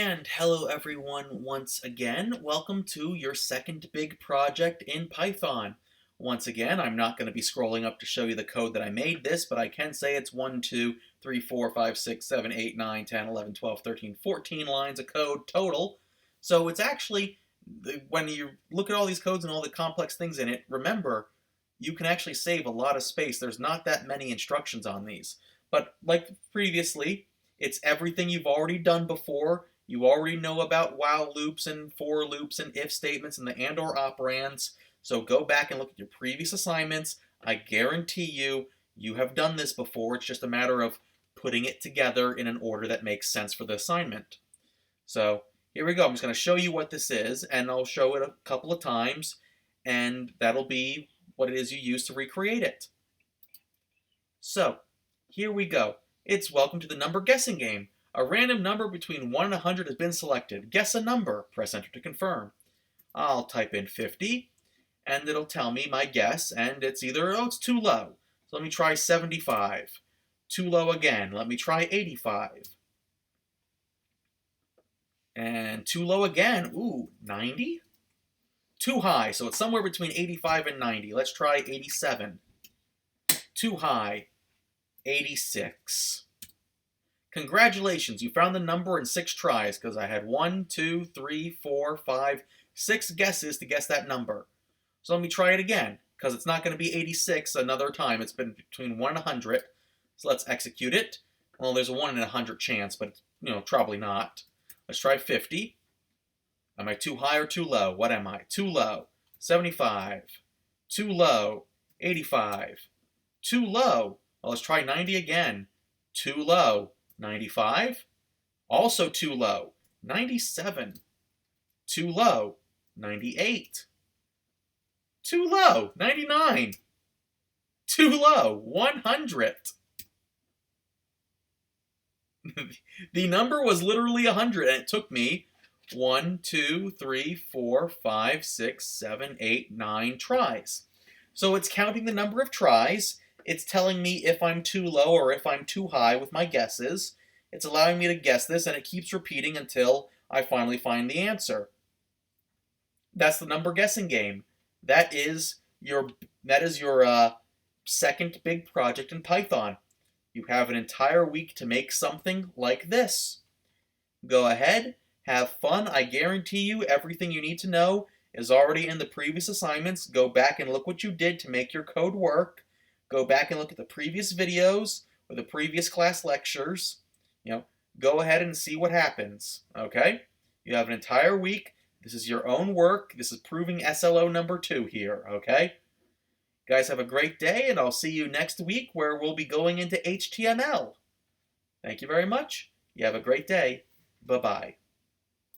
And hello everyone once again. Welcome to your second big project in Python. Once again, I'm not going to be scrolling up to show you the code that I made this, but I can say it's 1, 2, 3, 4, 5, 6, 7, 8, 9, 10, 11, 12, 13, 14 lines of code total. So it's actually, when you look at all these codes and all the complex things in it, remember, you can actually save a lot of space. There's not that many instructions on these. But like previously, it's everything you've already done before. You already know about while loops and for loops and if statements and the and or operands. So go back and look at your previous assignments. I guarantee you, you have done this before. It's just a matter of putting it together in an order that makes sense for the assignment. So here we go. I'm just going to show you what this is, and I'll show it a couple of times, and that'll be what it is you use to recreate it. So here we go. It's welcome to the number guessing game. A random number between 1 and 100 has been selected. Guess a number. Press enter to confirm. I'll type in 50, and it'll tell me my guess, and it's either, oh, it's too low. So let me try 75. Too low again. Let me try 85. And too low again. Ooh, 90? Too high, so it's somewhere between 85 and 90. Let's try 87. Too high. 86. Congratulations, you found the number in 6 tries, because I had 1, 2, 3, 4, 5, 6 guesses to guess that number. So let me try it again, because it's not going to be 86 another time. It's been between 1 and 100. So let's execute it. Well, there's a 1 in 100 chance, but, probably not. Let's try 50. Am I too high or too low? What am I? Too low. 75. Too low. 85. Too low. Well, let's try 90 again. Too low. 95. Also too low. 97. Too low. 98. Too low. 99. Too low. 100. The number was literally 100, and it took me 1, 2, 3, 4, 5, 6, 7, 8, 9 tries. So it's counting the number of tries. It's telling me if I'm too low or if I'm too high with my guesses. It's allowing me to guess this, and it keeps repeating until I finally find the answer. That's the number guessing game. That is your second big project in Python. You have an entire week to make something like this. Go ahead, have fun. I guarantee you everything you need to know is already in the previous assignments. Go back and look what you did to make your code work. Go back and look at the previous videos or the previous class lectures. Go ahead and see what happens, okay? You have an entire week. This is your own work. This is proving SLO number 2 here, okay? Guys, have a great day, and I'll see you next week where we'll be going into HTML. Thank you very much. You have a great day. Bye-bye.